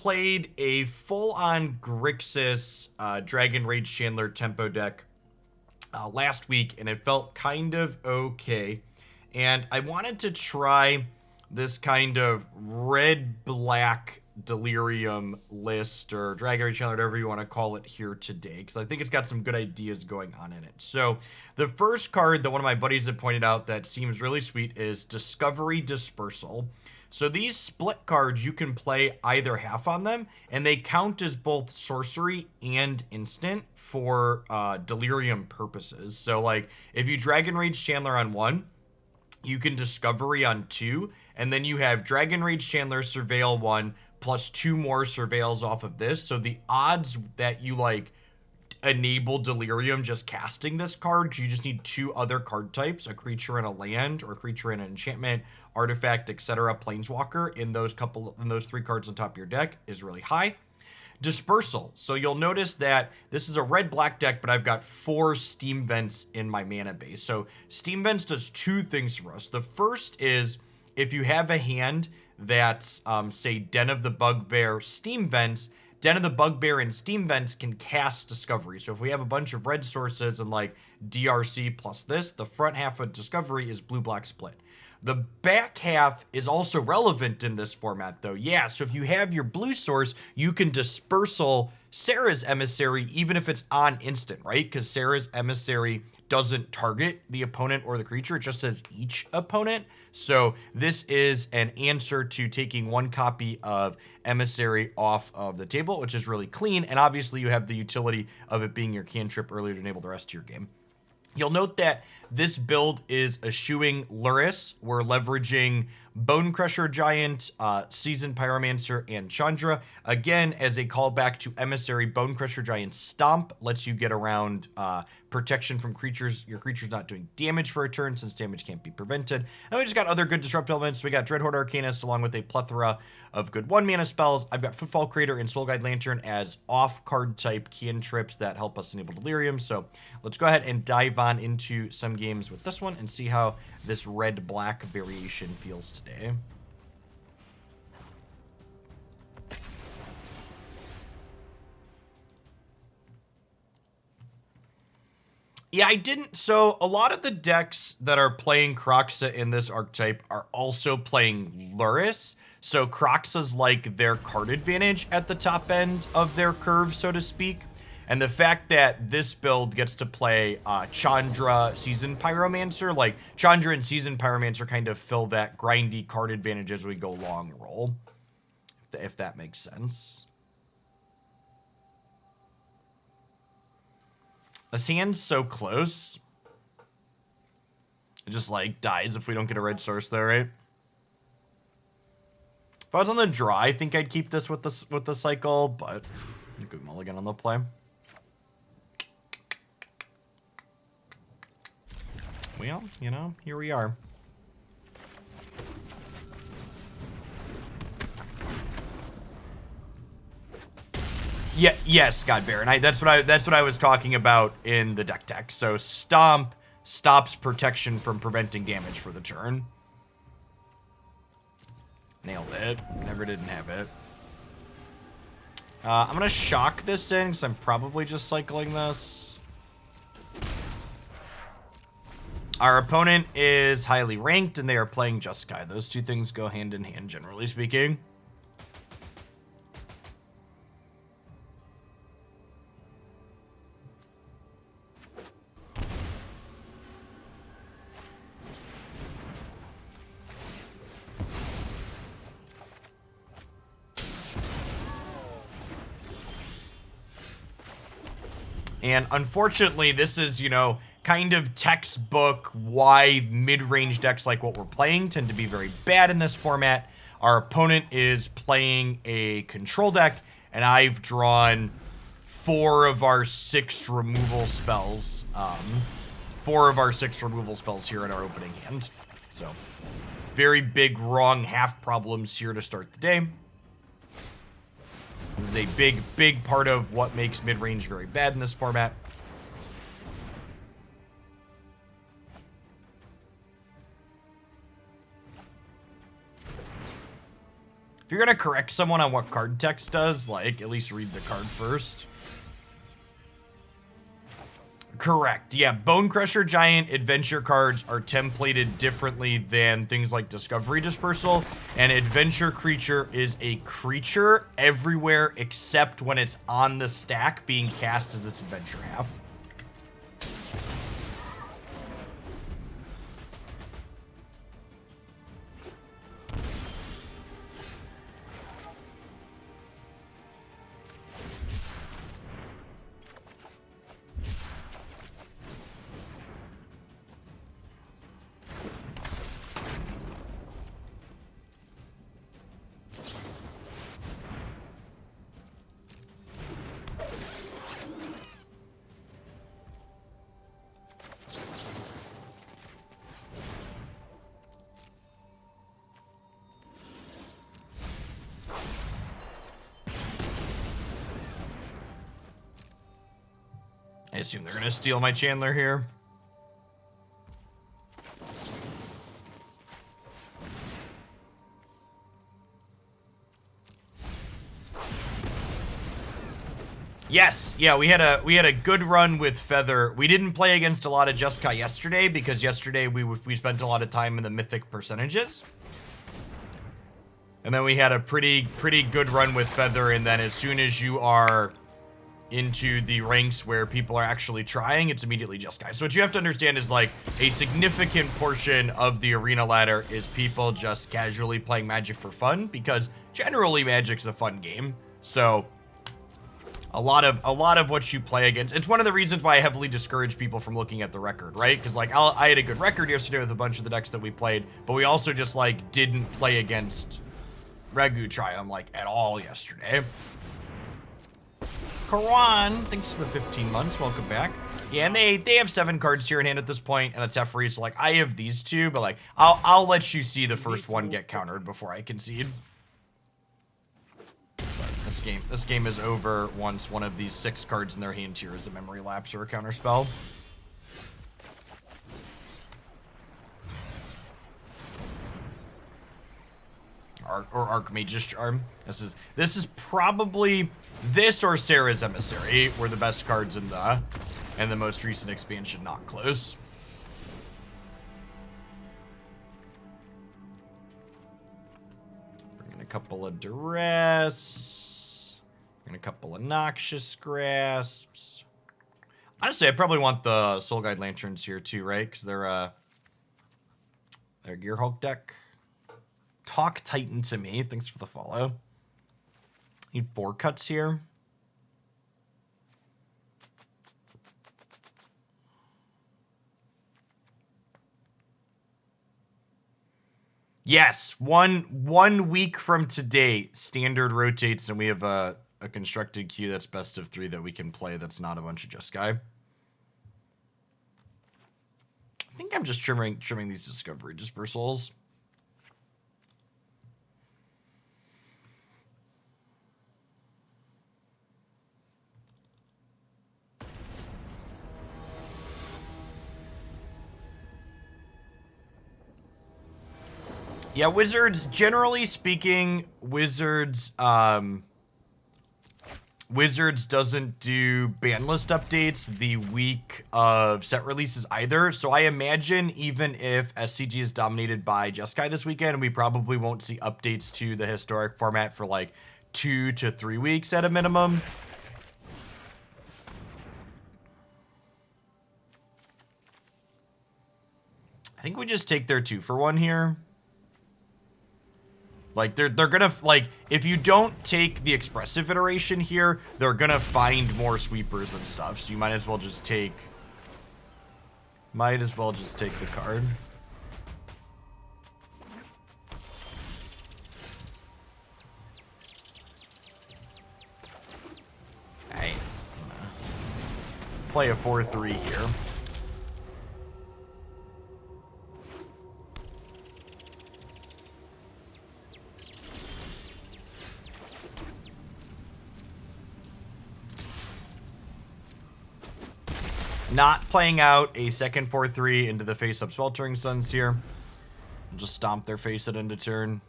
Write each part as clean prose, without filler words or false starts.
played a full-on Grixis Dragon Rage Chandler tempo deck last week, and it felt kind of okay. And I wanted to try this kind of red-black Delirium list, or Dragon Rage Chandler, whatever you want to call it here today, because I think it's got some good ideas going on in it. So the first card that one of my buddies had pointed out that seems really sweet is Discovery Dispersal. So these split cards, you can play either half on them, and they count as both sorcery and instant for Delirium purposes. So, like, if you Dragon Rage Chandler on 1, you can Discovery on 2, and then you have Dragon Rage Chandler Surveil 1, plus 2 more Surveils off of this. So the odds that you, like, enable Delirium just casting this card, you just need 2 other card types, a creature and a land, or a creature and an enchantment, artifact, etc., planeswalker in those 3 cards on top of your deck is really high. Dispersal. So you'll notice that this is a red-black deck, but I've got 4 Steam Vents in my mana base. So Steam Vents does 2 things for us. The first is if you have a hand that's, say, Den of the Bugbear Steam Vents, Den of the Bugbear and Steam Vents can cast Discovery. So if we have a bunch of red sources and like DRC plus this, the front half of Discovery is blue-black split. The back half is also relevant in this format, though. Yeah, so if you have your blue source, you can Dispersal Sarah's Emissary even if it's on instant, right? Because Sarah's Emissary doesn't target the opponent or the creature. It just says each opponent. So this is an answer to taking 1 copy of Emissary off of the table, which is really clean. And obviously you have the utility of it being your cantrip earlier to enable the rest of your game. You'll note that this build is eschewing Duress. We're leveraging Bonecrusher Giant, Seasoned Pyromancer, and Chandra. Again, as a callback to Emissary, Bonecrusher Giant Stomp lets you get around protection from creatures. Your creature's not doing damage for a turn since damage can't be prevented. And we just got other good disrupt elements. We got Dreadhorde Arcanist along with a plethora of good 1-mana spells. I've got Footfall Crater and Soul Guide Lantern as off-card type cantrips that help us enable Delirium. So let's go ahead and dive on into some games with this one and see how this red-black variation feels today. Yeah, I didn't. So a lot of the decks that are playing Kroxa in this archetype are also playing Duress. So Kroxa's like their card advantage at the top end of their curve, so to speak. And the fact that this build gets to play Chandra, Seasoned Pyromancer, like Chandra and Seasoned Pyromancer kind of fill that grindy card advantage as we go long roll, if that makes sense. This hand's so close. It just like dies if we don't get a red source there, right? If I was on the draw, I think I'd keep this with the cycle, but good mulligan on the play. Well, you know, here we are. Yeah, yes, Godbear, and that's what I was talking about in the deck tech. So Stomp stops protection from preventing damage for the turn. Nailed it. Never didn't have it. I'm gonna shock this in because I'm probably just cycling this. Our opponent is highly ranked, and they are playing Jeskai. Those 2 things go hand in hand, generally speaking. And unfortunately, this is, you know, kind of textbook why mid-range decks like what we're playing tend to be very bad in this format. Our opponent is playing a control deck, and I've drawn 4 of our 6 removal spells. 4 of our 6 removal spells here in our opening hand. So, very big wrong half problems here to start the day. This is a big part of what makes mid-range very bad in this format. If you're gonna correct someone on what card text does, like, at least read the card first. Correct. Yeah, Bonecrusher Giant adventure cards are templated differently than things like Discovery Dispersal, and Adventure Creature is a creature everywhere except when it's on the stack being cast as its adventure half. I assume they're gonna steal my Chandler here. Yes, yeah, we had a good run with Feather. We didn't play against a lot of Jeskai yesterday because yesterday we spent a lot of time in the mythic percentages. And then we had a pretty good run with Feather, and then as soon as you are into the ranks where people are actually trying, it's immediately Jeskai. So what you have to understand is, like, a significant portion of the arena ladder is people just casually playing Magic for fun, because generally Magic's a fun game. So a lot of what you play against, it's one of the reasons why I heavily discourage people from looking at the record, right? Because, like, I had a good record yesterday with a bunch of the decks that we played, but we also just, like, didn't play against Regu Triumph, like, at all yesterday. Karan, thanks for the 15 months. Welcome back. Yeah, and they have 7 cards here in hand at this point, and a Teferi, so, like, I have these 2, but, like, I'll let you see the first one get countered before I concede. But this game is over once one of these 6 cards in their hand here is a Memory Lapse or a counter spell. Or Archmage's Charm. This is probably this or Sarah's Emissary were the best cards in the most recent expansion. Not close. Bring in a couple of Duress. Bring in a couple of Noxious Grasps. Honestly, I probably want the Soul Guide Lanterns here too, right? Because they're a Gear Hulk deck. Talk Titan to me. Thanks for the follow. Need 4 cuts here. Yes, one week from today, Standard rotates, and we have a constructed queue that's best of 3 that we can play that's not a bunch of Jeskai. I think I'm just trimming these Discovery Dispersals. Yeah, Wizards, generally speaking, Wizards doesn't do ban list updates the week of set releases either. So I imagine even if SCG is dominated by Jeskai this weekend, we probably won't see updates to the historic format for like 2 to 3 weeks at a minimum. I think we just take their 2-for-1 here. Like, they're gonna, like, if you don't take the expressive iteration here, they're gonna find more sweepers and stuff, so you might as well just take the card. Alright. Play a 4-3 here. Not playing out a second 4-3 into the face-up Sweltering Suns here. We'll just stomp their face at end of turn.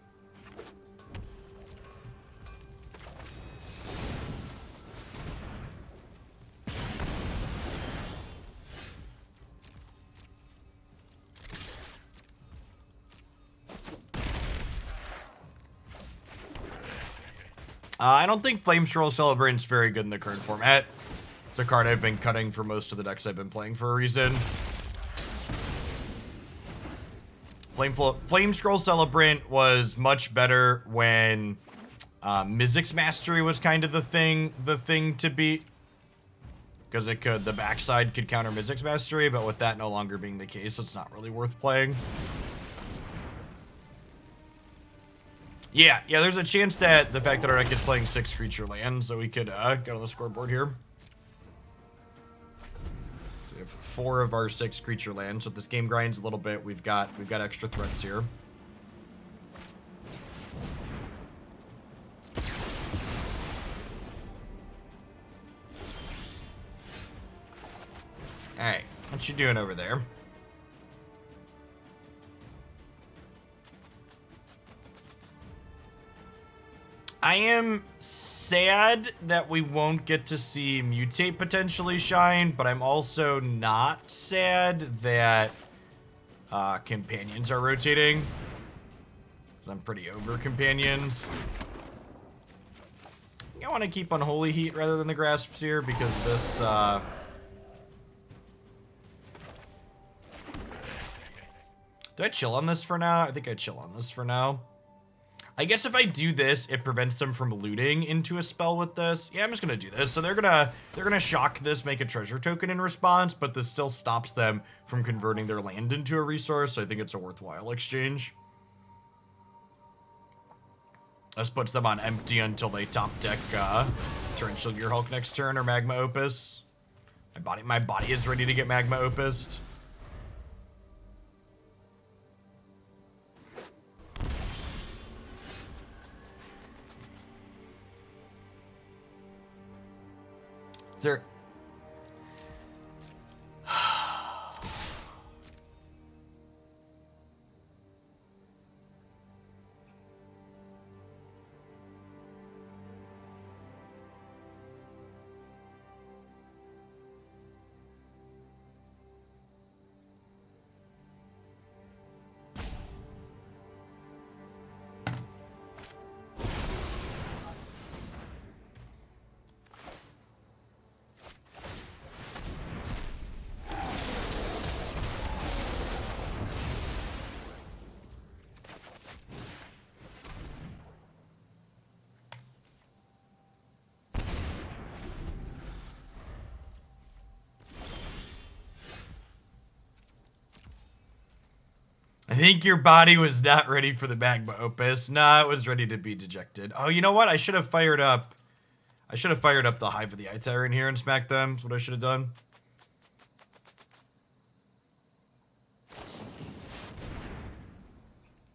I don't think Flamescroll Celebrant's very good in the current format. It's a card I've been cutting for most of the decks I've been playing for a reason. Flamescroll Celebrant was much better when Mizzix Mastery was kind of the thing to beat. Because the backside could counter Mizzix Mastery, but with that no longer being the case, it's not really worth playing. Yeah, there's a chance that the fact that our deck is playing 6 creature lands, so we could get on the scoreboard here. So we have 4 of our 6 creature lands. So if this game grinds a little bit, we've got extra threats here. Alright, what you doing over there? I am sad that we won't get to see Mutate potentially shine, but I'm also not sad that Companions are rotating. 'Cause I'm pretty over Companions. I want to keep Unholy Heat rather than the Grasps here because this... Do I chill on this for now? I think I chill on this for now. I guess if I do this, it prevents them from looting into a spell with this. Yeah, I'm just gonna do this. So they're gonna shock this, make a treasure token in response, but this still stops them from converting their land into a resource, so I think it's a worthwhile exchange. This puts them on empty until they top deck Torrential Gearhulk next turn or Magma Opus. My body is ready to get Magma Opused. There. I think your body was not ready for the Magma Opus. Nah, it was ready to be dejected. Oh, you know what? I should have fired up the Hive of the Eye Tyrant here and smacked them. That's what I should have done.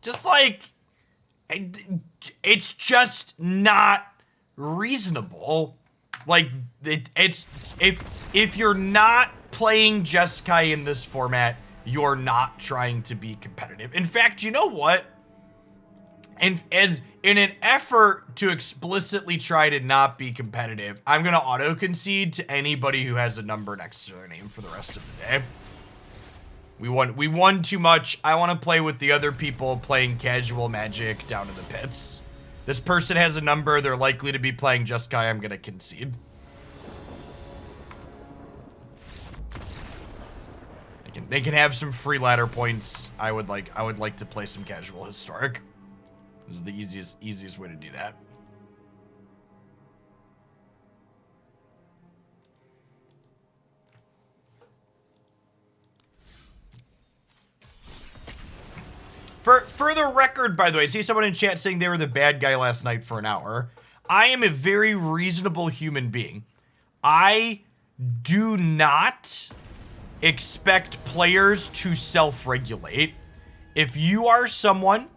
Just like, it's just not reasonable. Like, it's if you're not playing Jeskai in this format, you're not trying to be competitive. In fact, you know what? And in an effort to explicitly try to not be competitive, I'm going to auto-concede to anybody who has a number next to their name for the rest of the day. We won too much. I want to play with the other people playing casual Magic down in the pits. This person has a number. They're likely to be playing Jeskai. I'm going to concede. They can have some free ladder points. I would like to play some casual historic. This is the easiest way to do that. For the record, by the way, I see someone in chat saying they were the bad guy last night for an hour. I am a very reasonable human being. I do not expect players to self-regulate. If you are someone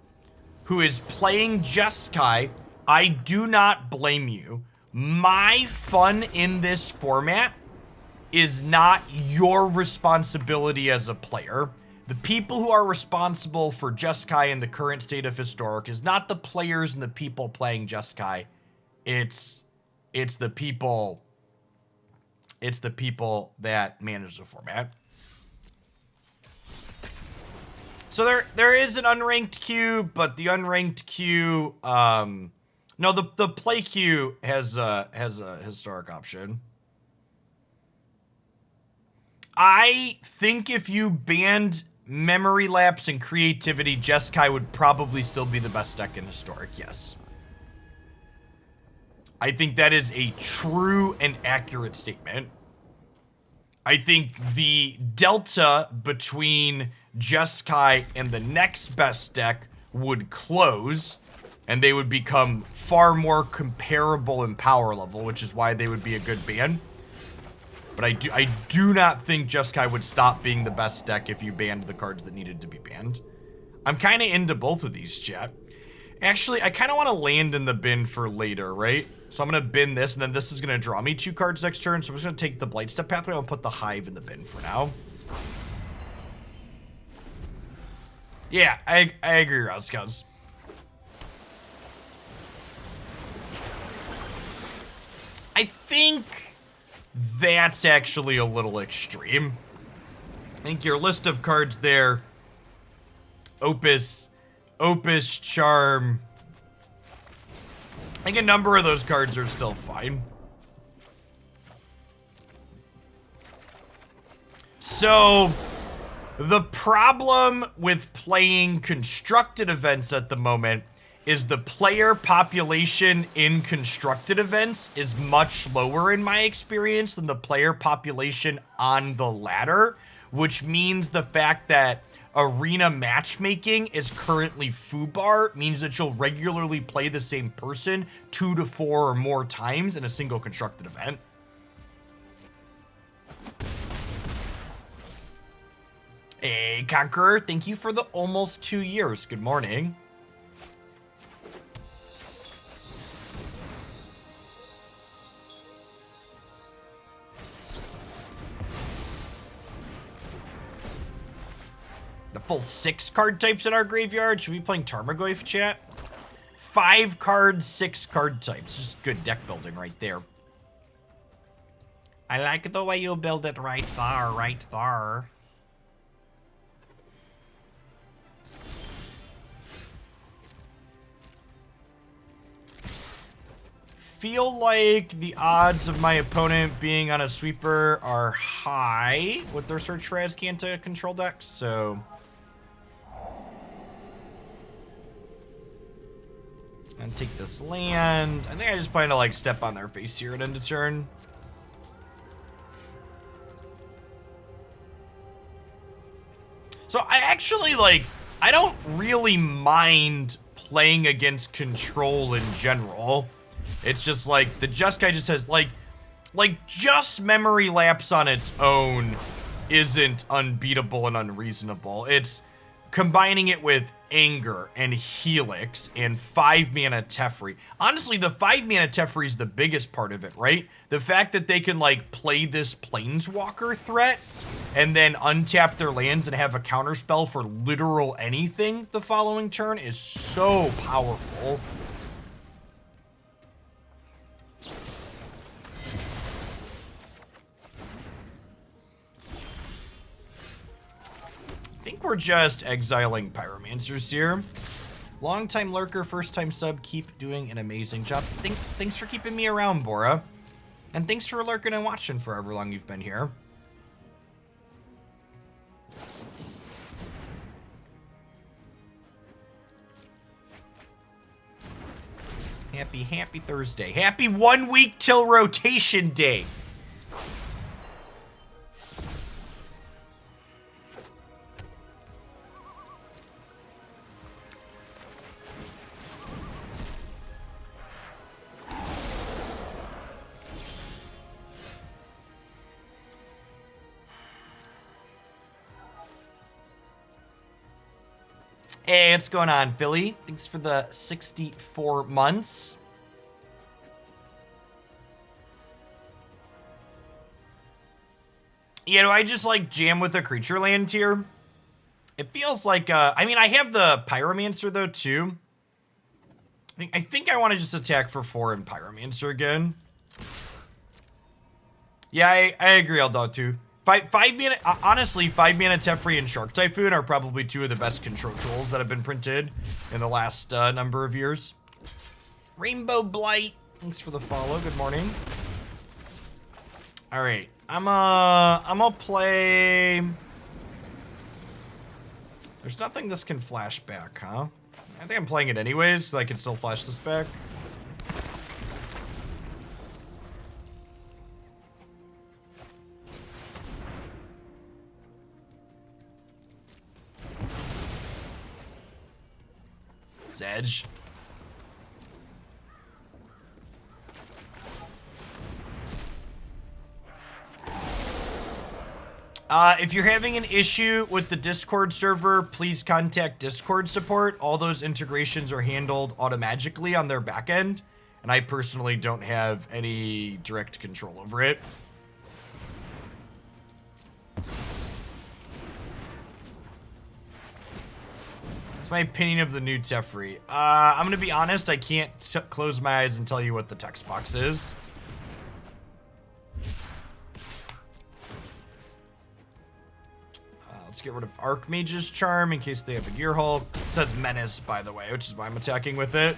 who is playing Jeskai, I do not blame you. My fun in this format is not your responsibility as a player. The people who are responsible for Jeskai in the current state of Historic is not the players and the people playing Jeskai. It's the people that manage the format. So there is an unranked queue, but the unranked queue, not No, the play queue has a historic option. I think if you banned Memory Lapse and Creativity, Jeskai would probably still be the best deck in Historic, yes. I think that is a true and accurate statement. I think the delta between Jeskai and the next best deck would close, and they would become far more comparable in power level, which is why they would be a good ban. But I do not think Jeskai would stop being the best deck if you banned the cards that needed to be banned. I'm kind of into both of these, chat. Actually, I kind of want to land in the bin for later, right? So I'm going to bin this, and then this is going to draw me 2 cards next turn. So I'm just going to take the Blightstep Pathway. I'll put the Hive in the bin for now. Yeah, I agree, Route Scouts. I think that's actually a little extreme. I think your list of cards there, Opus, Charm, I think a number of those cards are still fine. So, the problem with playing constructed events at the moment is the player population in constructed events is much lower in my experience than the player population on the ladder, which means the fact that arena matchmaking is currently foobar means that you'll regularly play the same person 2 to 4 or more times in a single constructed event. Hey, Conqueror, thank you for the almost 2 years. Good morning. The full 6 card types in our graveyard. Should we be playing Tarmogoyf, chat? 5 cards, 6 card types. Just good deck building right there. I like the way you build it right there, right there. Feel like the odds of my opponent being on a sweeper are high with their Search for Azcanta control decks, so and take this land. I think I just plan to like step on their face here at end of turn. So I actually like, I don't really mind playing against control in general. It's just like the Jeskai just says like just Memory Lapse on its own isn't unbeatable and unreasonable. It's combining it with Anger and Helix and 5-mana Teferi. Honestly, the 5-mana Teferi is the biggest part of it, right? The fact that they can like play this Planeswalker threat and then untap their lands and have a counterspell for literal anything the following turn is so powerful. I think we're just exiling Pyromancers here. Long-time lurker, first-time sub, keep doing an amazing job. Thanks for keeping me around, Bora. And thanks for lurking and watching for however long you've been here. Happy Thursday. Happy 1 week till rotation day. Hey, what's going on, Philly? Thanks for the 64 months. Yeah, do I just, like, jam with a creature land here? It feels like, I mean, I have the Pyromancer, though, too. I think I want to just attack for 4 and Pyromancer again. Yeah, I agree, Eldog, too. 5 mana, honestly, 5 mana Teferi and Shark Typhoon are probably 2 of the best control tools that have been printed in the last number of years. Rainbow Blight, thanks for the follow. Good morning. All right, I'm gonna play. There's nothing this can flash back, huh? I think I'm playing it anyways, so I can still flash this back. Sedge. If you're having an issue with the Discord server, please contact Discord support. All those integrations are handled automatically on their back end, and I personally don't have any direct control over it. That's my opinion of the new Teferi. I'm gonna be honest, I can't close my eyes and tell you what the text box is. Let's get rid of Archmage's Charm in case they have a Gearhulk. It says Menace, by the way, which is why I'm attacking with it.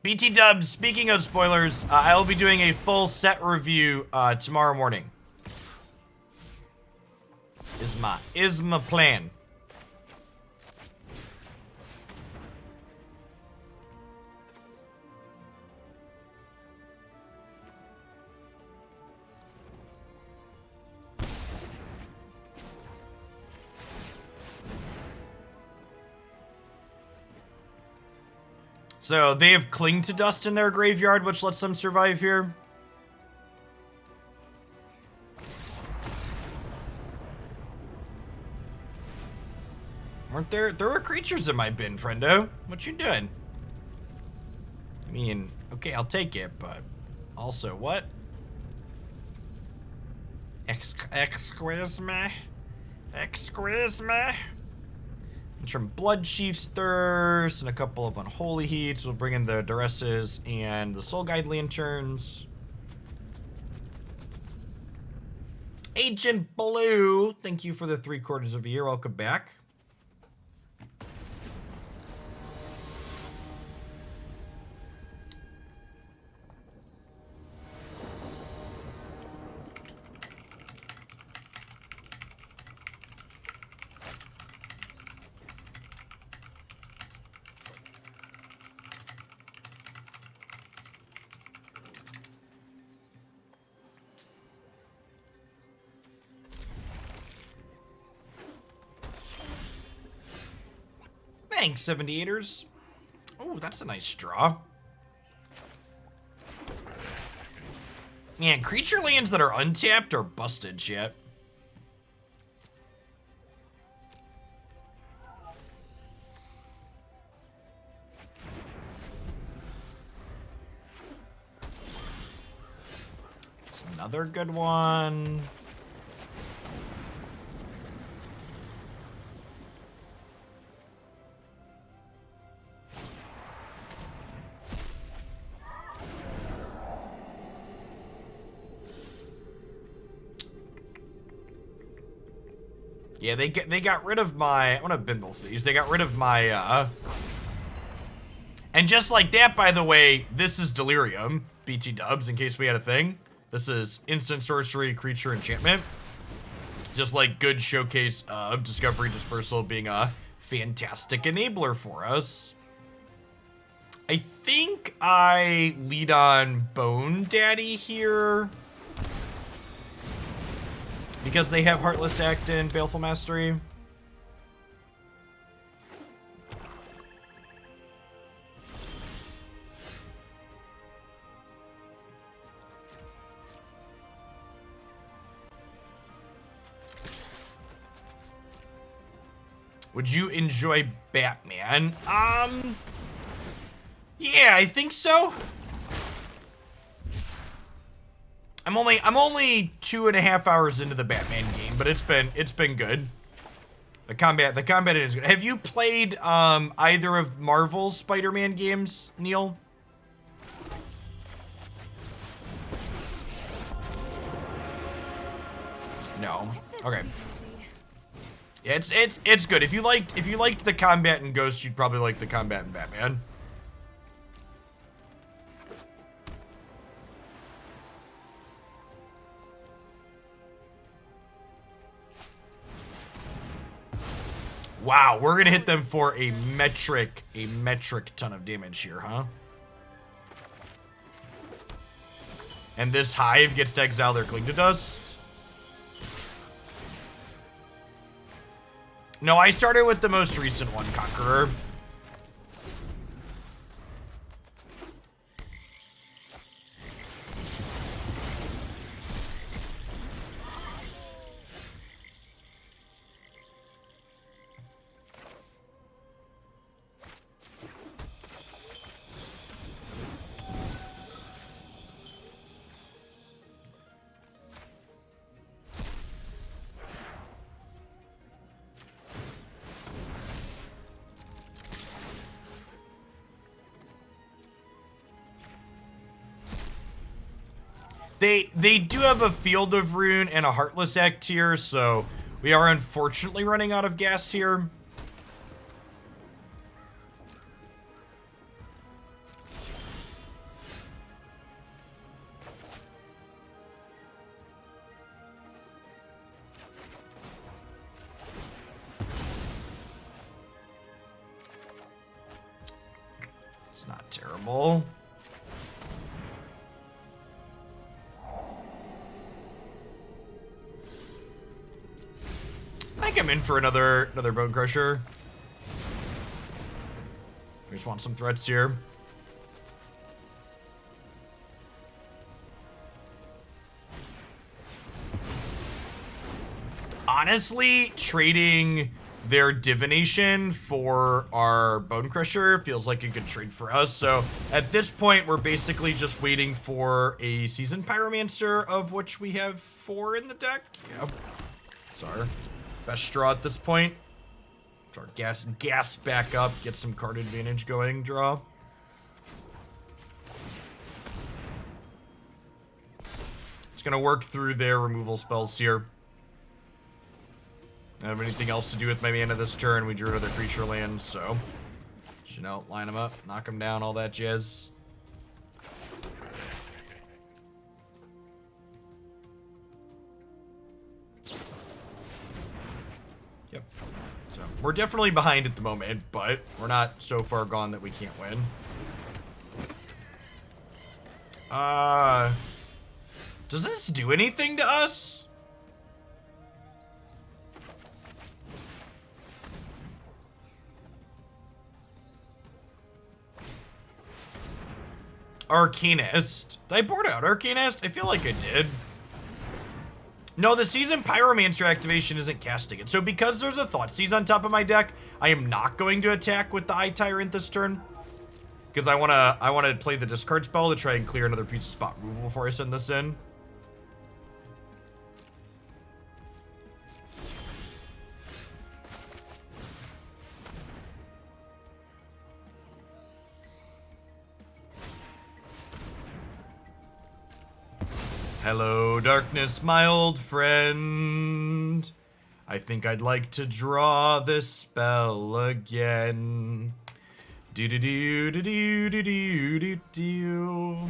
BT Dubs, speaking of spoilers, I will be doing a full set review tomorrow morning. Is my plan. So they have Cling to Dust in their graveyard, which lets them survive here. There were creatures in my bin, friendo. What you doing? I mean, okay, I'll take it, but also what? Excuse me? Excuse me? From Bloodchief's Thirst and a couple of Unholy Heats. We'll bring in the Duresses and the Soul Guide Lanterns. Agent Blue, thank you for the 3/4 of a year. Welcome back. Thanks, 78ers. Oh, that's a nice draw. Man, creature lands that are untapped are busted shit. It's another good one. Yeah, they got rid of my. I'm gonna bin both of these. They got rid of my. And just like that, by the way, this is Delirium, BT Dubs. In case we had a thing, this is instant sorcery, creature, enchantment. Just like good showcase of Discovery Dispersal being a fantastic enabler for us. I think I lead on Bone Daddy here. Because they have Heartless Act and Baleful Mastery. Would you enjoy Batman? Yeah, I think so. I'm only 2.5 hours into the Batman game, but it's been good. The combat is good. Have you played either of Marvel's Spider-Man games, Neil? No. Okay. Yeah, it's good. If you liked the combat in Ghost, you'd probably like the combat in Batman. Wow, we're gonna hit them for a metric ton of damage here, huh? And this Hive gets to exile their Cling to Dust. No, I started with the most recent one, Conqueror. They do have a Field of Ruin and a Heartless Act here, so we are unfortunately running out of gas here. It's not terrible. I think I'm in for another Bonecrusher. I just want some threats here. Honestly, trading their Divination for our Bonecrusher feels like a good trade for us. So at this point, we're basically just waiting for a Seasoned Pyromancer, of which we have 4 in the deck. Yep. Sorry. Best draw at this point. Our gas back up, get some card advantage going, draw. Just gonna work through their removal spells here. I don't have anything else to do with my mana this turn. We drew another creature land, so you know, line them up, knock them down, all that jazz. Yep. So we're definitely behind at the moment, but we're not so far gone that we can't win. Does this do anything to us? Arcanist. Did I board out Arcanist? I feel like I did. No, the Seasoned Pyromancer activation isn't casting it. So because there's a Thoughtseize on top of my deck, I am not going to attack with the Eye Tyrant this turn. Because I wanna play the discard spell to try and clear another piece of spot removal before I send this in. Hello, darkness, my old friend. I think I'd like to draw this spell again. Do do do do do do do do do.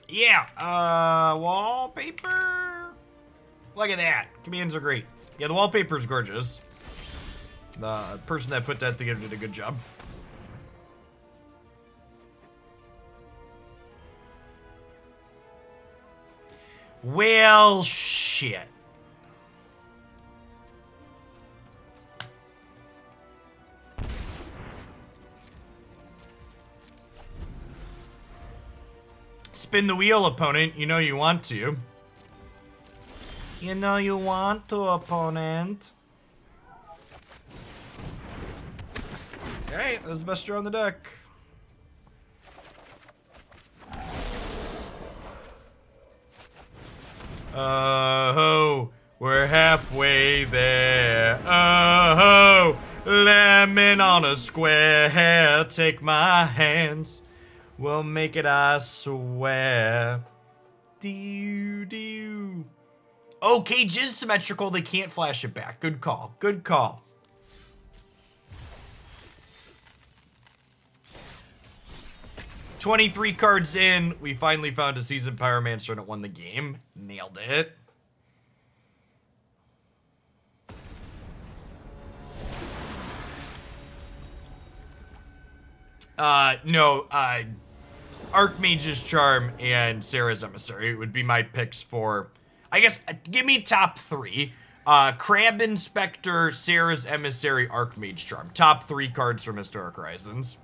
Yeah, wallpaper. Look at that. Commands are great. Yeah, the wallpaper is gorgeous. The person that put that together did a good job. Well, shit. Spin the wheel, opponent. You know you want to. You know you want to, opponent. Alright, that was the best draw on the deck. Oh, we're halfway there. Oh, lemon on a square. Take my hands. We'll make it, I swear. Oh, Cage is symmetrical. They can't flash it back. Good call. Good call. "23 cards in, we finally found a Seasoned Pyromancer and it won the game. Nailed it. No, Archmage's Charm and Sarah's Emissary would be my picks for, I guess, give me top 3. Crab Inspector, Sarah's Emissary, Archmage Charm. Top 3 cards from Historic Horizons.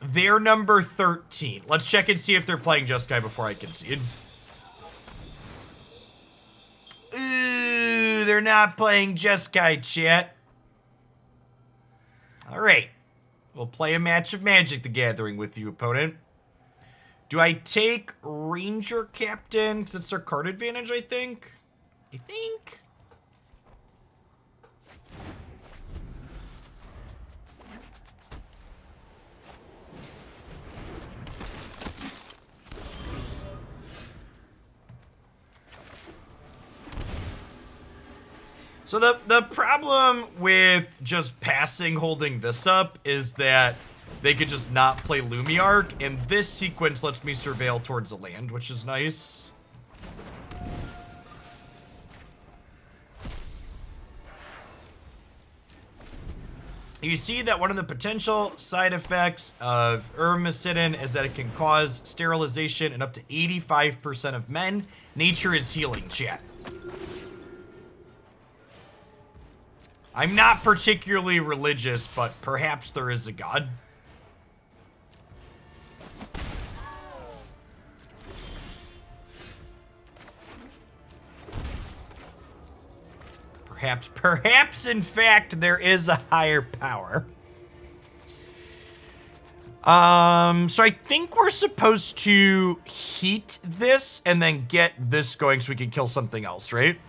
They're number 13. Let's check and see if they're playing Jeskai before I concede. Ooh, they're not playing Jeskai, chat. Alright. We'll play a match of Magic the Gathering with you, opponent. Do I take Ranger Captain? Because it's their card advantage, I think. So the problem with just passing holding this up is that they could just not play Lumiarch, and this sequence lets me surveil towards the land, which is nice. You see that one of the potential side effects of Irmicidin is that it can cause sterilization in up to 85% of men. Nature is healing, chat. I'm not particularly religious, but perhaps there is a god. Perhaps, in fact, there is a higher power. So I think we're supposed to heat this and then get this going so we can kill something else, right?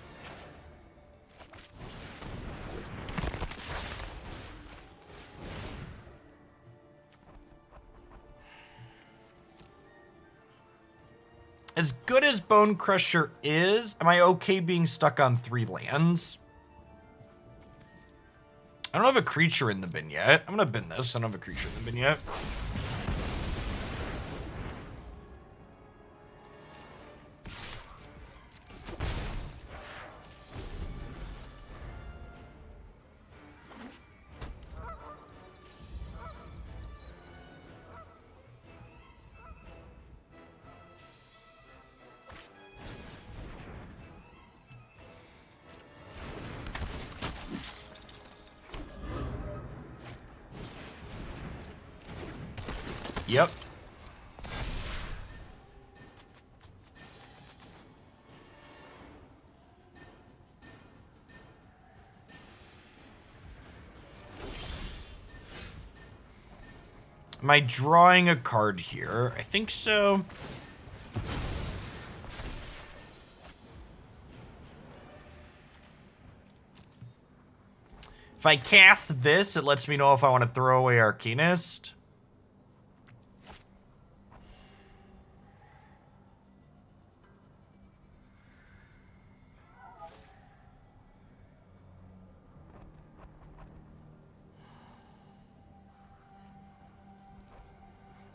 As good as Bonecrusher is, am I okay being stuck on 3 lands? I don't have a creature in the bin yet. I'm gonna bin this. I don't have a creature in the bin yet. Yep. Am I drawing a card here? I think so. If I cast this, it lets me know if I want to throw away Arcanist.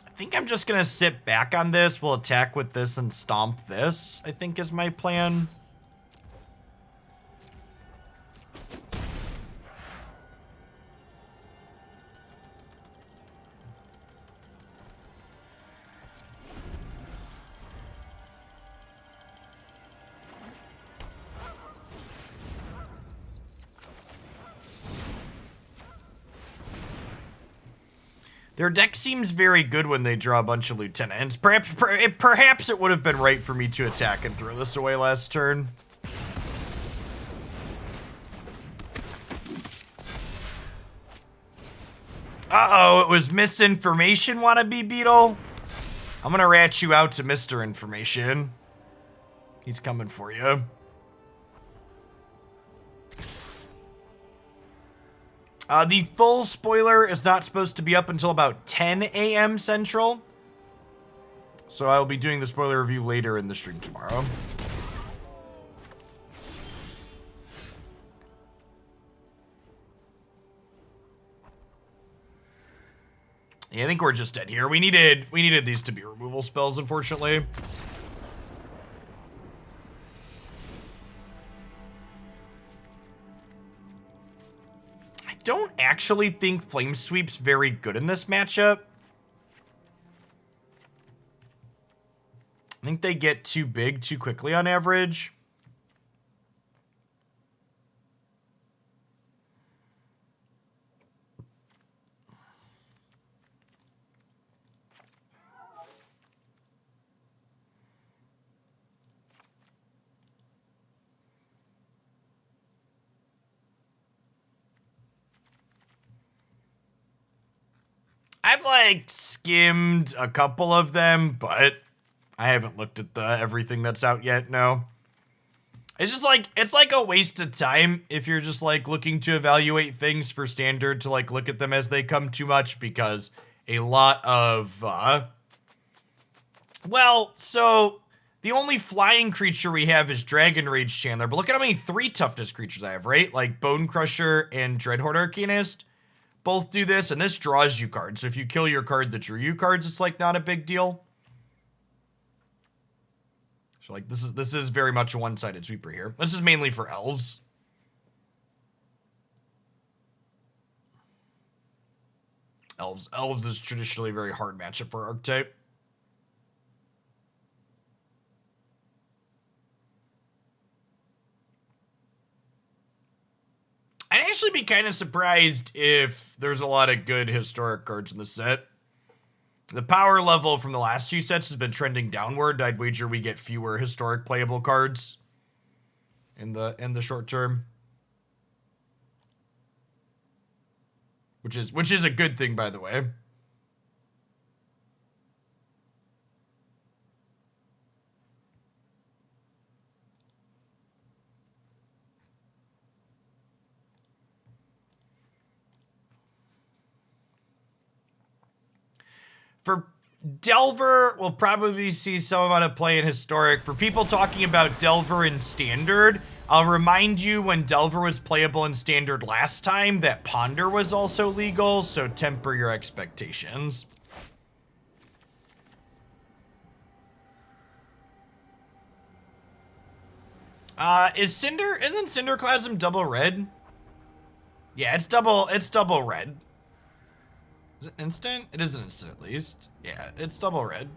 I think I'm just gonna sit back on this. We'll attack with this and stomp this, I think is my plan. Their deck seems very good when they draw a bunch of lieutenants. Perhaps it would have been right for me to attack and throw this away last turn. Uh-oh, it was misinformation, wannabe Beetle. I'm gonna rat you out to Mr. Information. He's coming for you. The full spoiler is not supposed to be up until about 10 a.m. Central. So I will be doing the spoiler review later in the stream tomorrow. Yeah, I think we're just dead here. We needed these to be removal spells, unfortunately. I don't actually think Flame Sweep's very good in this matchup. I think they get too big too quickly on average. I've like skimmed a couple of them, but I haven't looked at the everything that's out yet, no. It's just like, it's like a waste of time if you're just like looking to evaluate things for standard to like look at them as they come too much, because a lot of, well, so the only flying creature we have is Dragon Rage Chandler, but look at how many 3 toughness creatures I have, right? Like Bonecrusher and Dreadhorde Arcanist both do this, and this draws you cards. So if you kill your card that drew you cards, it's like not a big deal. So like this is very much a one-sided sweeper here. This is mainly for elves. Elves is traditionally a very hard matchup for archetype. I'd actually be kind of surprised if there's a lot of good historic cards in the set. The power level from the last 2 sets has been trending downward. I'd wager we get fewer historic playable cards in the short term. Which is a good thing, by the way. For Delver, we'll probably see some amount of play in Historic. For people talking about Delver in Standard, I'll remind you when Delver was playable in Standard last time that Ponder was also legal, so temper your expectations. Isn't Cinderclasm double red? Yeah, it's double red. Is it instant? It is an instant at least. Yeah, it's double red.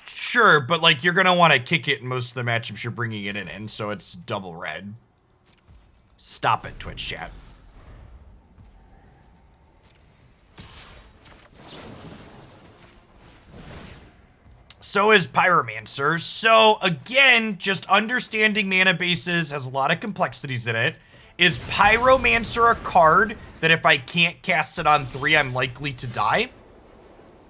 Sure, but like you're gonna want to kick it in most of the matchups you're bringing it in, so it's double red. Stop it, Twitch chat. So is Pyromancer. So again, just understanding mana bases has a lot of complexities in it. Is Pyromancer a card that if I can't cast it on 3, I'm likely to die?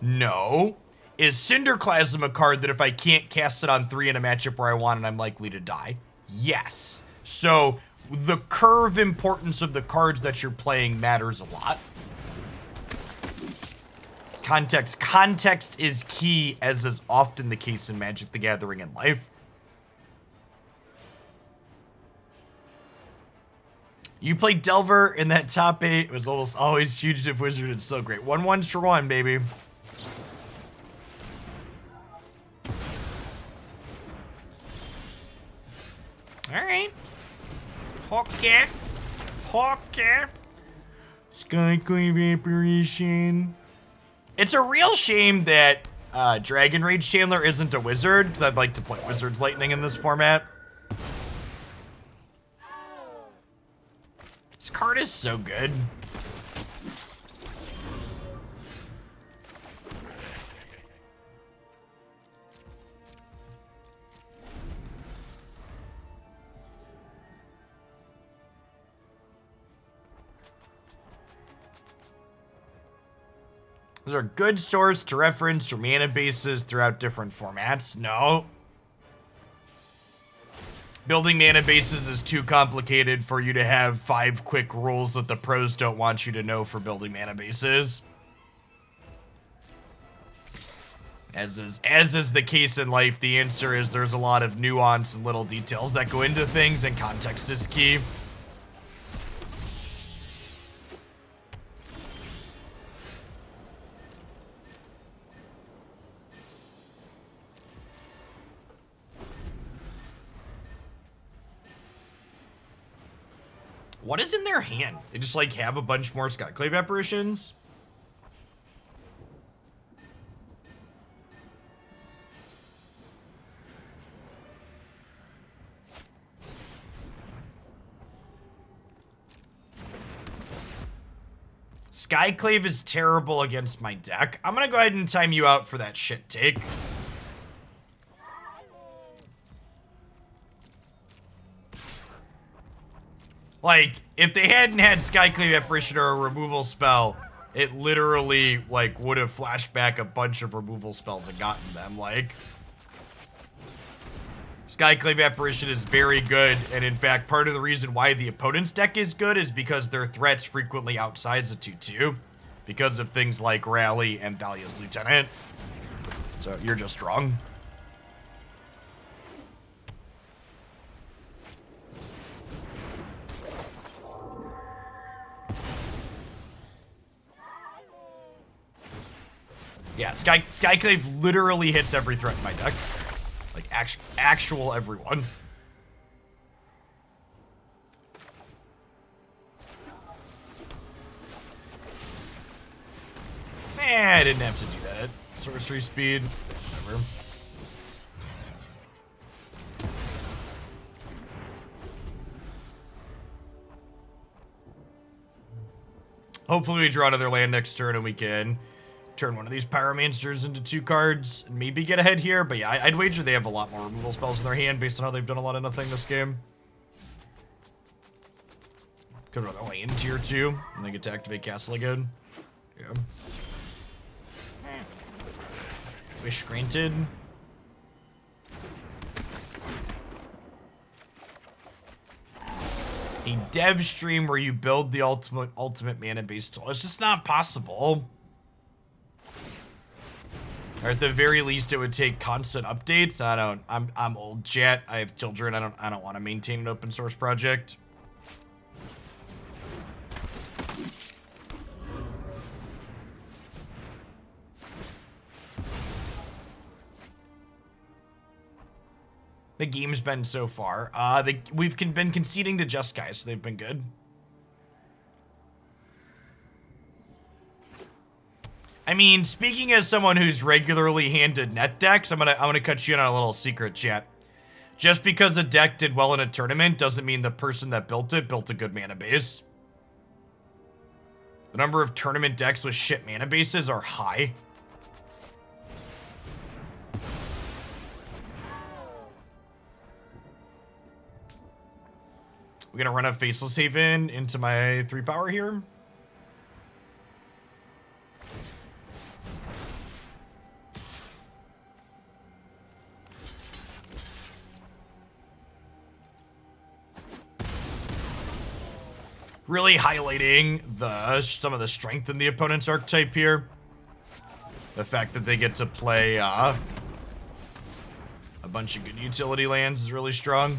No. Is Cinderclasm a card that if I can't cast it on 3 in a matchup where I want it, I'm likely to die? Yes. So the curve importance of the cards that you're playing matters a lot. Context is key, as is often the case in Magic the Gathering and life. You played Delver in that top 8. It was almost always Fugitive Wizard. It's so great. 1/1s for 1, baby. Alright. Okay. Okay. Skyclave Apparition. It's a real shame that Dragon Rage Chandler isn't a wizard, because I'd like to play Wizard's Lightning in this format. This card is so good. Those are a good source to reference for mana bases throughout different formats. No. Building mana bases is too complicated for you to have 5 quick rules that the pros don't want you to know for building mana bases. As is the case in life, the answer is there's a lot of nuance and little details that go into things, and context is key. What is in their hand? They just, like, have a bunch more Skyclave Apparitions? Skyclave is terrible against my deck. I'm gonna go ahead and time you out for that shit take. Like, if they hadn't had Skyclave Apparition or a removal spell, it literally, like, would have flashed back a bunch of removal spells and gotten them. Like, Skyclave Apparition is very good, and in fact, part of the reason why the opponent's deck is good is because their threats frequently outsize the 2/2, because of things like Rally and Thalia's Lieutenant. So, you're just wrong. Yeah, Skyclave literally hits every threat in my deck. Like, actual everyone. I didn't have to do that. Sorcery speed. Whatever. Hopefully we draw another land next turn and we can turn one of these Pyromancers into 2 cards and maybe get ahead here. But yeah, I'd wager they have a lot more removal spells in their hand based on how they've done a lot of nothing this game. Could run away in tier 2 and they get to activate Castle again. Yeah. Wish granted. A dev stream where you build the ultimate mana base tool. It's just not possible. Or at the very least, it would take constant updates. I'm old, chat. I have children. I don't want to maintain an open source project. The game's been so far. We've been conceding to Jeskai, so they've been good. I mean, speaking as someone who's regularly handed net decks, I'm gonna cut you in on a little secret, chat. Just because a deck did well in a tournament doesn't mean the person that built it built a good mana base. The number of tournament decks with shit mana bases are high. We're gonna run a Faceless Haven into my 3 power here. Really highlighting some of the strength in the opponent's archetype here. The fact that they get to play a bunch of good utility lands is really strong.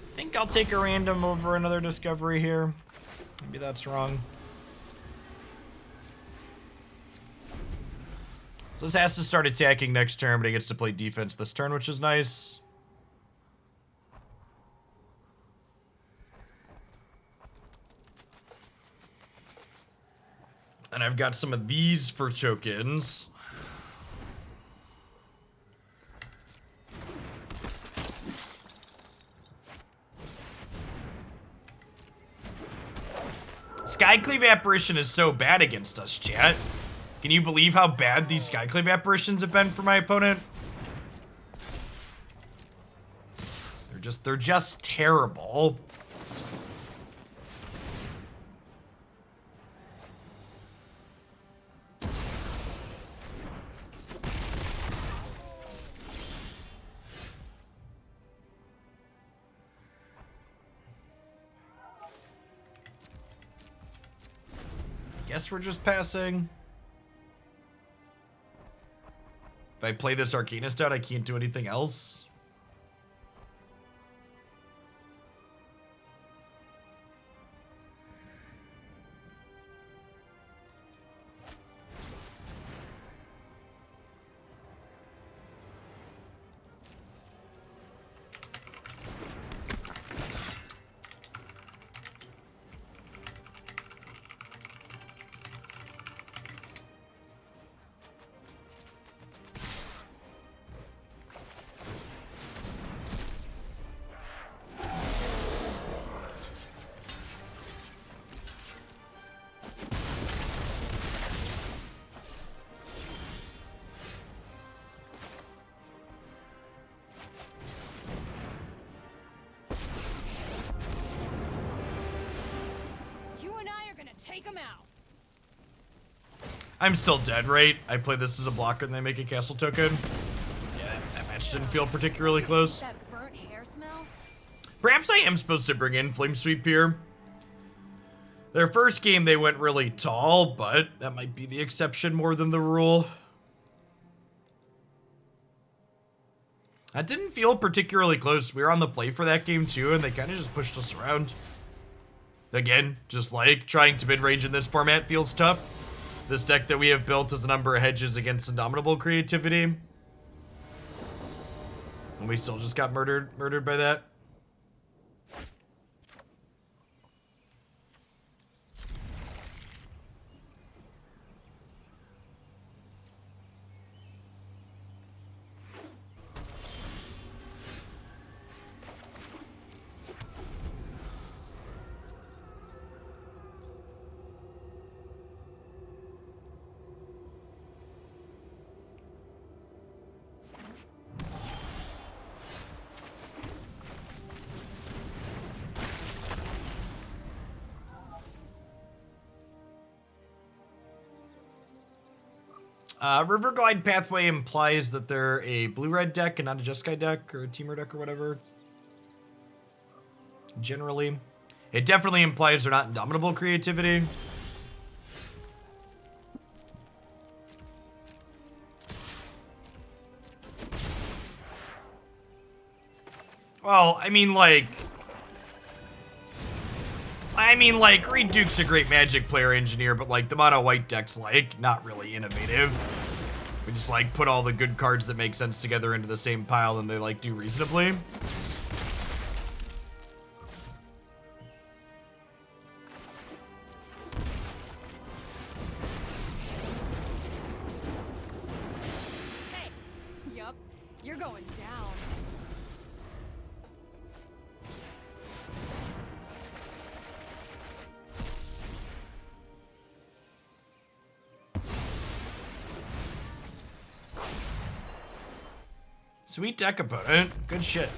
I think I'll take a random over another discovery here. Maybe that's wrong. So this has to start attacking next turn, but he gets to play defense this turn, which is nice. And I've got some of these for tokens. Skyclave Apparition is so bad against us, chat. Can you believe how bad these Skyclave Apparitions have been for my opponent? They're just terrible. Guess we're just passing. If I play this Arcanist out, I can't do anything else. Take him out. I'm still dead, right? I play this as a blocker and they make a castle token. Yeah, that match didn't feel particularly close. That burnt hair smell? Perhaps I am supposed to bring in Flame Sweep here. Their first game they went really tall, but that might be the exception more than the rule. That didn't feel particularly close. We were on the play for that game too, and they kind of just pushed us around. Again, just like trying to mid-range in this format feels tough. This deck that we have built has a number of hedges against Indomitable creativity. And we still just got murdered by that. River Glide Pathway implies that they're a blue-red deck and not a Jeskai deck or a Teamer deck or whatever. Generally. It definitely implies they're not Indomitable creativity. Well, I mean, like, Reed Duke's a great Magic player engineer, but, like, the mono white deck's, like, not really innovative. We just, like, put all the good cards that make sense together into the same pile and they, like, do reasonably. Hey, yup, you're going down. Sweet deck opponent. Good shit.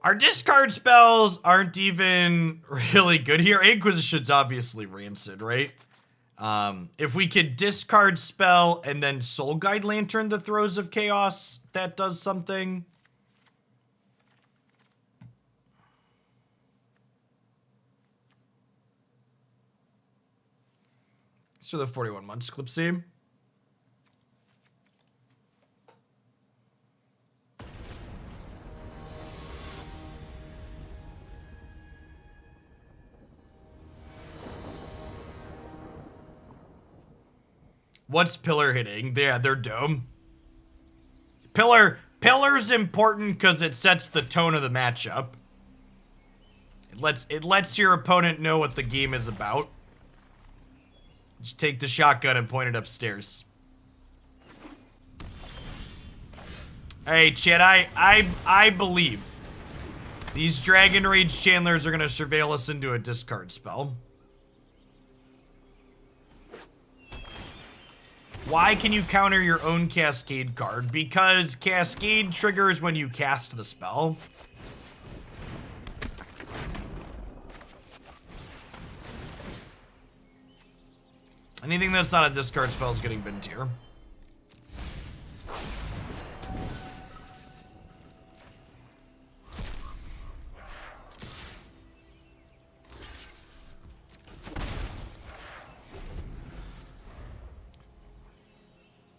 Our discard spells aren't even really good here. Inquisition's obviously rancid, right? If we could discard spell and then Soul Guide Lantern the Throes of Chaos, that does something. So the 41 months Clipsy. What's Pillar hitting? Yeah, they're Dome. Pillar's important because it sets the tone of the matchup. It lets your opponent know what the game is about. Just take the shotgun and point it upstairs. Hey, Chad, I believe these Dragon Rage Chandlers are going to surveil us into a discard spell. Why can you counter your own Cascade card? Because Cascade triggers when you cast the spell. Anything that's not a discard spell is getting bin tier.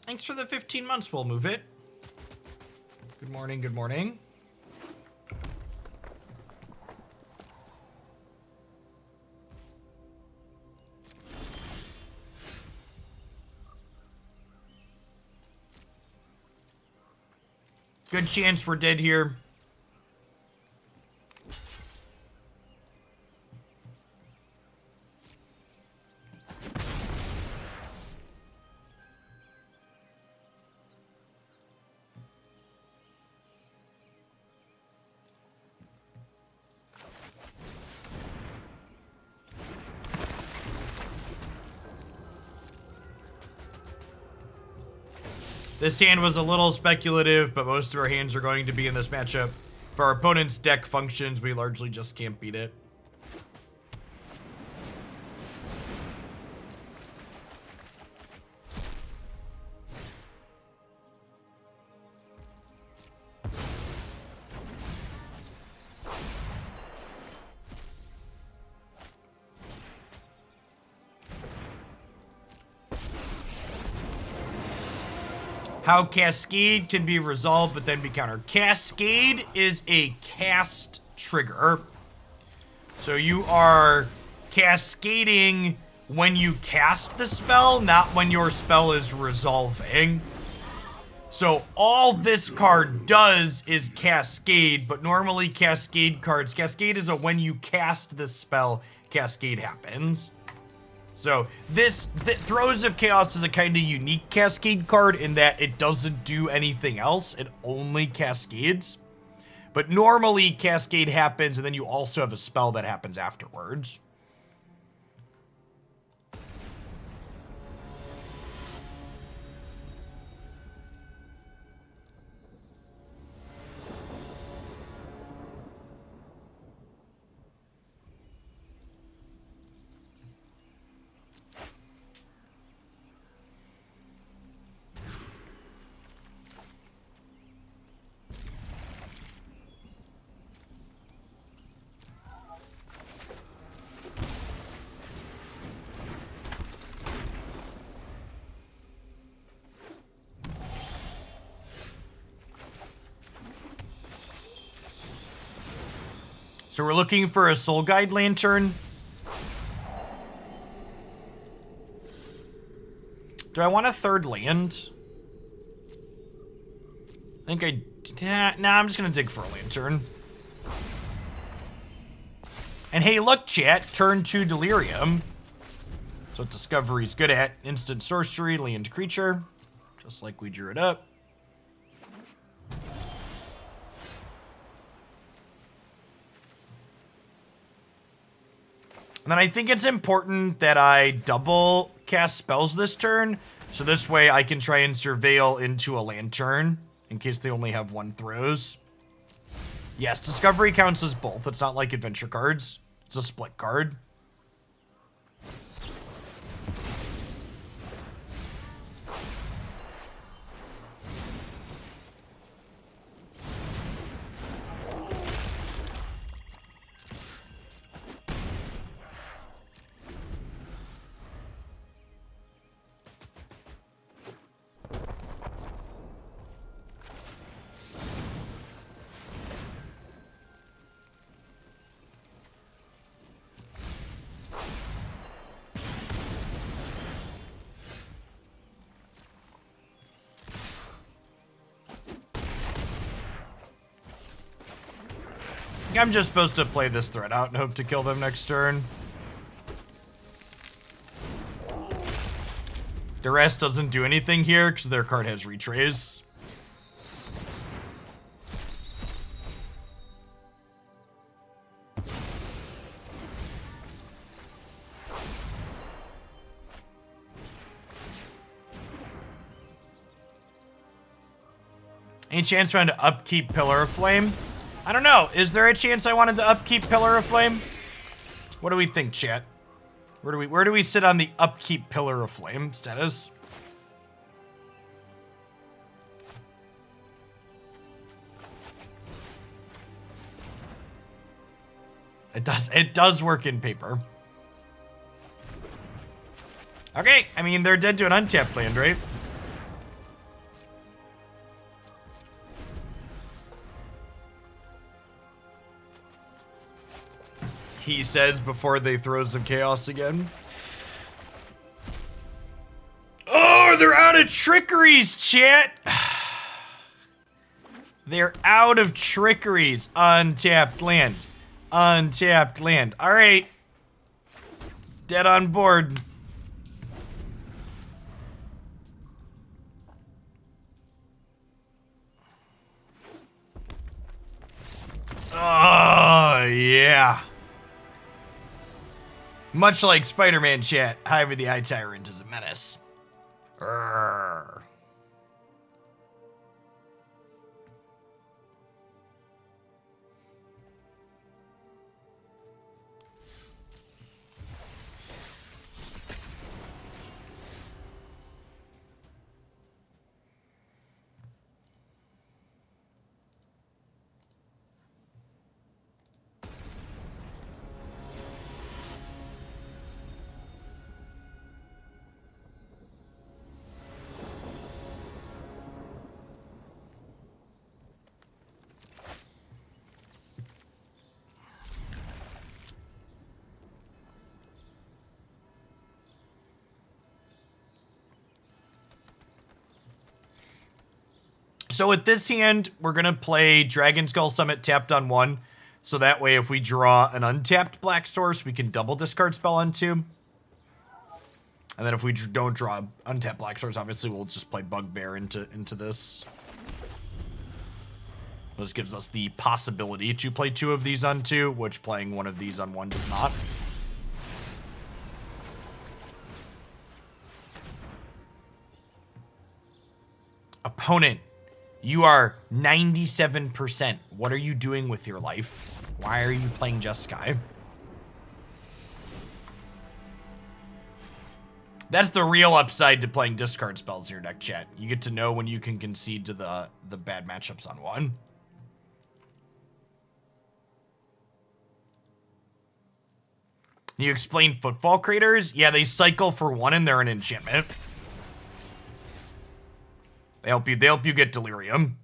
Thanks for the 15 months, we'll move it. Good morning, good morning. Good chance we're dead here. This hand was a little speculative, but most of our hands are going to be in this matchup. If our opponent's deck functions, we largely just can't beat it. How Cascade can be resolved but then be countered. Cascade is a cast trigger. So you are cascading when you cast the spell, not when your spell is resolving. So all this card does is cascade, but normally cascade cards, cascade is a when you cast the spell, cascade happens. So this Throes of Chaos is a kind of unique Cascade card in that it doesn't do anything else. It only cascades. But normally Cascade happens and then you also have a spell that happens afterwards. So we're looking for a Soul Guide Lantern. Do I want a third land? I think nah, I'm just gonna dig for a Lantern. And hey, look, chat, turn 2 Delirium. So what Discovery's good at. Instant sorcery, land creature. Just like we drew it up. And then I think it's important that I double cast spells this turn, so this way I can try and surveil into a Lantern, in case they only have 1 throws. Yes, Discovery counts as both. It's not like adventure cards. It's a split card. I'm just supposed to play this threat out and hope to kill them next turn. Duress doesn't do anything here because their card has retrace. Any chance trying to upkeep Pillar of Flame? I don't know. Is there a chance I wanted to upkeep Pillar of Flame? What do we think, chat? Where do we sit on the upkeep Pillar of Flame status? It does work in paper. Okay, I mean, they're dead to an untapped land, right? He says before they throw some chaos again. Oh, they're out of trickeries, chat. They're out of trickeries. Untapped land. Untapped land. All right. Dead on board. Oh, yeah. Much like Spider-Man chat, Hive the Eye Tyrant is a menace. Urgh. So with this hand, we're going to play Dragonskull Summit tapped on 1. So that way, if we draw an untapped black source, we can double discard spell on 2. And then if we don't draw untapped black source, obviously we'll just play Bugbear into this. This gives us the possibility to play 2 of these on 2, which playing 1 of these on 1 does not. Opponent. You are 97%. What are you doing with your life? Why are you playing Jeskai? That's the real upside to playing discard spells in your deck, chat. You get to know when you can concede to the bad matchups on 1. You explain Footfall Craters? Yeah, they cycle for 1 and they're an enchantment. They help you get Delirium.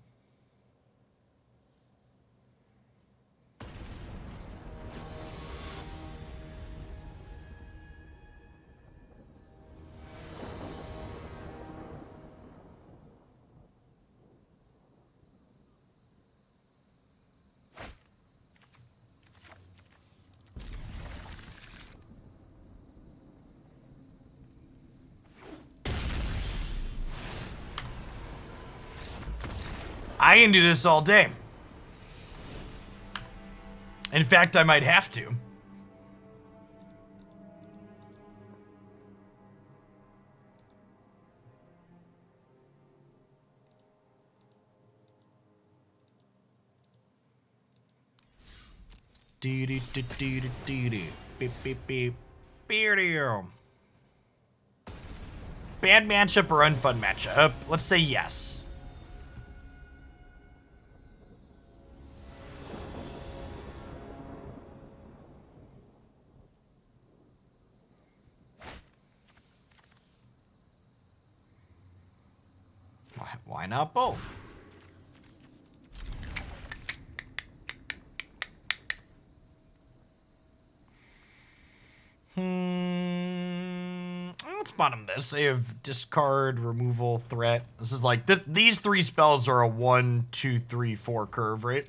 I can do this all day. In fact, I might have to. Bad matchup or unfun matchup? Let's say yes. Why not both? Let's bottom this. They have discard, removal, threat. This is like, these 3 spells are a 1, 2, 3, 4 curve, right?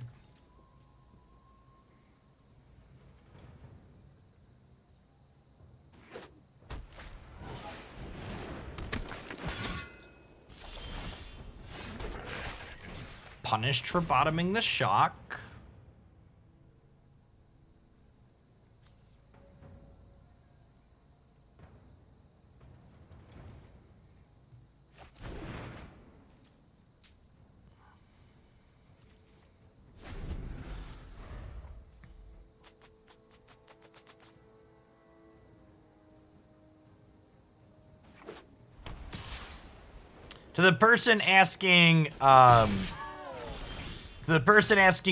Punished for bottoming the shock. To the person asking,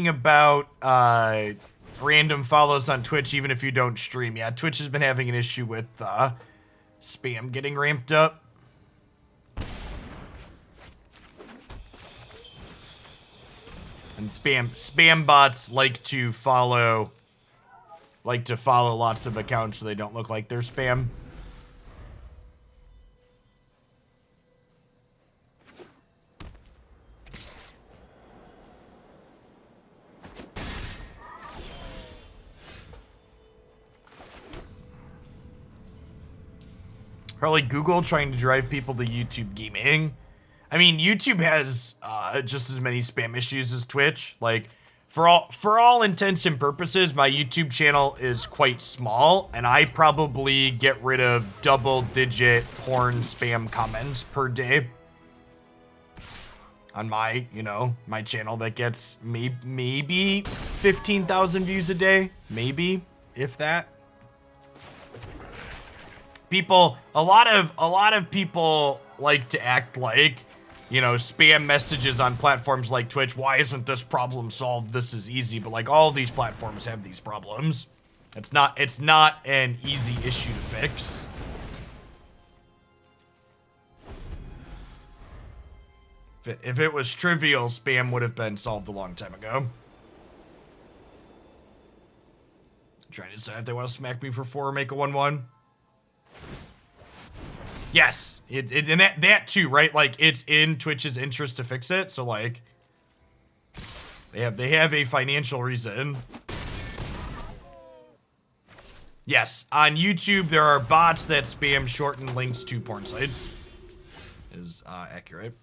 about, random follows on Twitch, even if you don't stream. Yeah, Twitch has been having an issue with, spam getting ramped up. And spam bots like to follow lots of accounts so they don't look like they're spam. Probably Google trying to drive people to YouTube gaming. I mean, YouTube has just as many spam issues as Twitch. Like, for all intents and purposes, my YouTube channel is quite small, and I probably get rid of double-digit porn spam comments per day on my, my channel that gets maybe 15,000 views a day, maybe, if that. A lot of people like to act like, spam messages on platforms like Twitch. Why isn't this problem solved? This is easy. But like all of these platforms have these problems. It's not an easy issue to fix. If it was trivial, spam would have been solved a long time ago. I'm trying to decide if they want to smack me for 4 or make a 1/1. Yes, and that too, right? Like, it's in Twitch's interest to fix it, so like, they have a financial reason. Yes, on YouTube there are bots that spam shortened links to porn sites. Is accurate.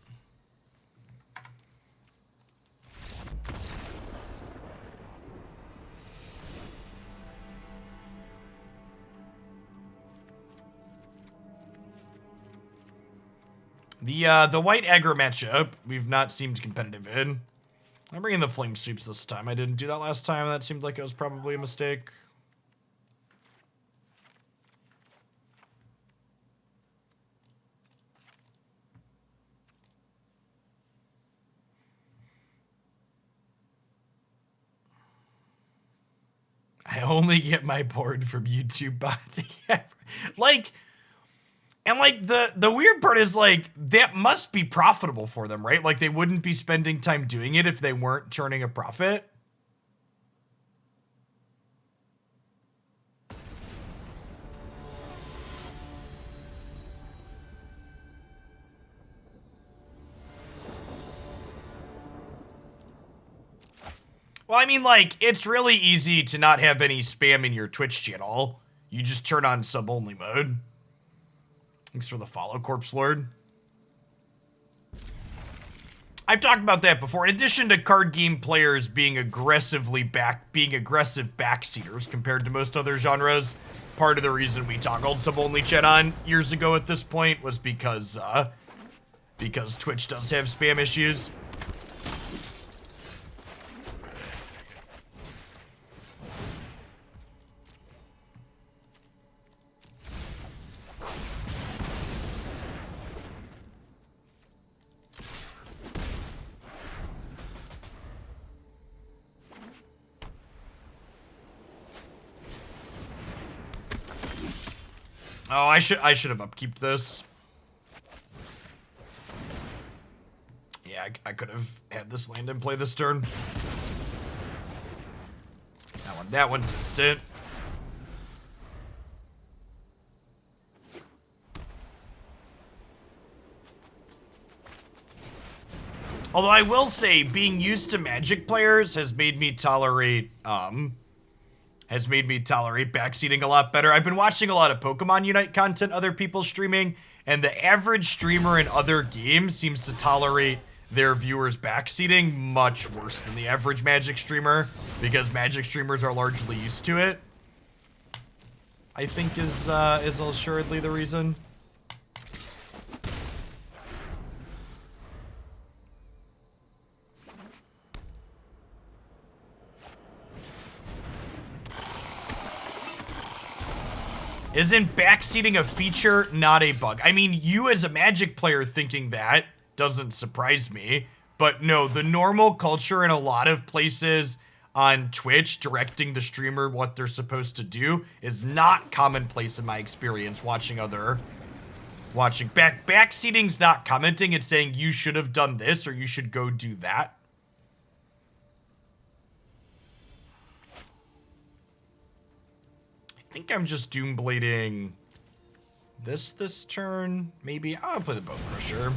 The white aggro matchup, we've not seemed competitive in. I'm bringing the flame sweeps this time. I didn't do that last time. That seemed like it was probably a mistake. I only get my board from YouTube bots. Like... And, like, the weird part is, like, that must be profitable for them, right? Like, they wouldn't be spending time doing it if they weren't turning a profit. Well, I mean, like, it's really easy to not have any spam in your Twitch channel. You just turn on sub-only mode. Thanks for the follow, Corpse Lord. I've talked about that before. In addition to card game players being aggressive backseaters compared to most other genres, part of the reason we toggled sub-only chat on years ago at this point was because Twitch does have spam issues. Oh, I should have upkeeped this. Yeah, I could have had this land in play this turn. That one's instant. Although I will say, being used to Magic players has made me tolerate backseating a lot better. I've been watching a lot of Pokemon Unite content other people streaming, and the average streamer in other games seems to tolerate their viewers backseating much worse than the average Magic streamer, because Magic streamers are largely used to it. I think is assuredly the reason. Isn't backseating a feature, not a bug? I mean, you as a Magic player thinking that doesn't surprise me. But no, the normal culture in a lot of places on Twitch directing the streamer what they're supposed to do is not commonplace in my experience watching backseating's not commenting, it's saying you should have done this or you should go do that. I think I'm just Doomblading this turn, maybe. I'll play the Bonecrusher.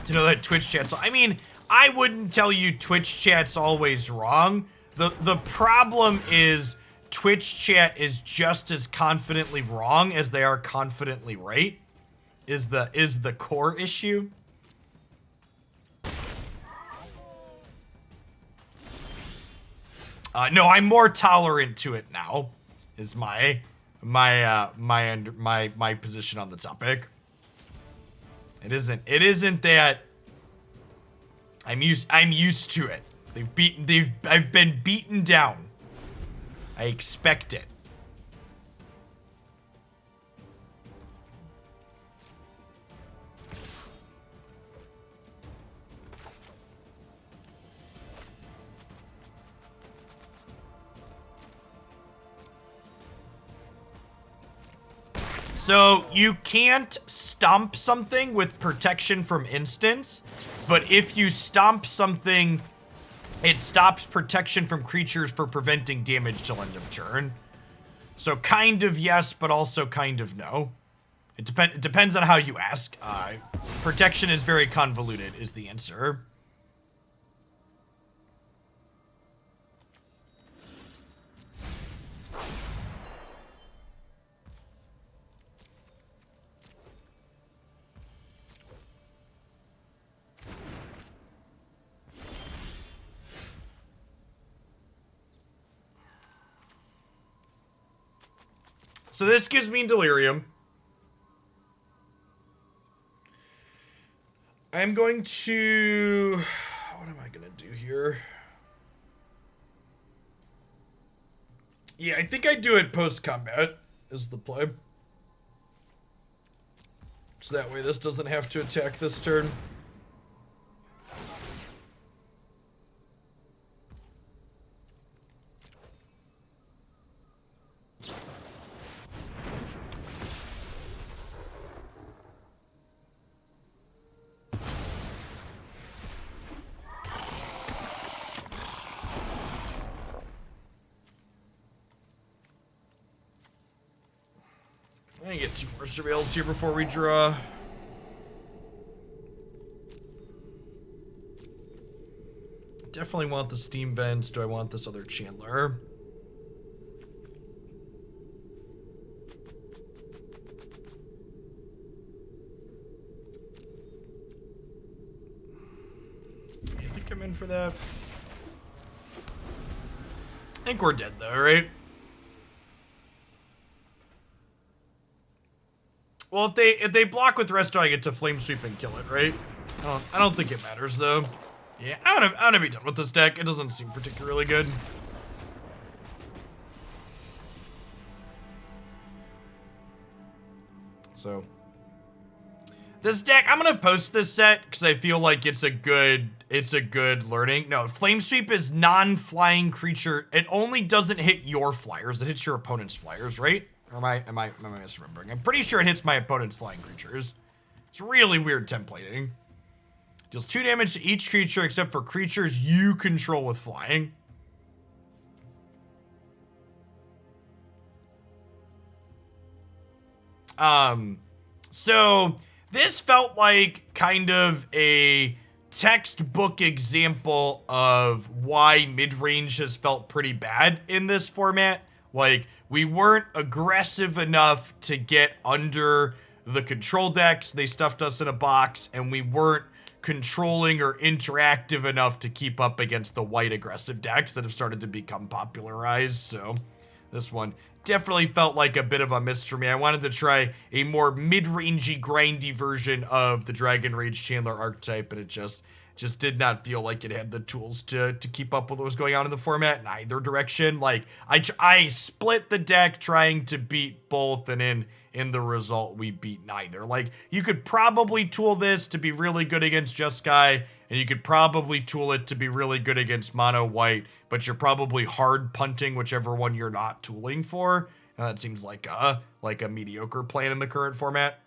To know that Twitch chat's, I mean, I wouldn't tell you Twitch chat's always wrong. The problem is Twitch chat is just as confidently wrong as they are confidently right. Is the core issue. No, I'm more tolerant to it now. Is my position on the topic. It isn't that I'm used to it. I've been beaten down. I expect it. So you can't stomp something with protection from instants, but if you stomp something, it stops protection from creatures for preventing damage till end of turn. So kind of yes, but also kind of no. It depends on how you ask. Protection is very convoluted is the answer. So this gives me Delirium. I'm going to... What am I going to do here? Yeah, I think I do it post-combat is the play. So that way this doesn't have to attack this turn. I get 2 more surveils here before we draw. Definitely want the steam vents. Do I want this other Chandler? I think I'm in for that. I think we're dead though, right? Well, if they block with Resto, I get to Flame Sweep and kill it, right? I don't think it matters though. Yeah, I wanna be done with this deck. It doesn't seem particularly good. So this deck, I'm gonna post this set because I feel like it's a good learning. No, Flame Sweep is non-flying creature. It only doesn't hit your flyers. It hits your opponent's flyers, right? Or am I misremembering? I'm pretty sure it hits my opponent's flying creatures. It's really weird templating. Deals 2 damage to each creature except for creatures you control with flying. So this felt like kind of a textbook example of why mid-range has felt pretty bad in this format. Like, we weren't aggressive enough to get under the control decks. They stuffed us in a box, and we weren't controlling or interactive enough to keep up against the white aggressive decks that have started to become popularized. So This one definitely felt like a bit of a miss for me. I wanted to try a more mid-rangey, grindy version of the Dragon Rage Chandler archetype, but it just did not feel like it had the tools to keep up with what was going on in the format in either direction. Like, I split the deck trying to beat both, and in the result, we beat neither. Like, you could probably tool this to be really good against Jeskai, and you could probably tool it to be really good against mono white, but you're probably hard punting whichever one you're not tooling for. That seems like a mediocre plan in the current format.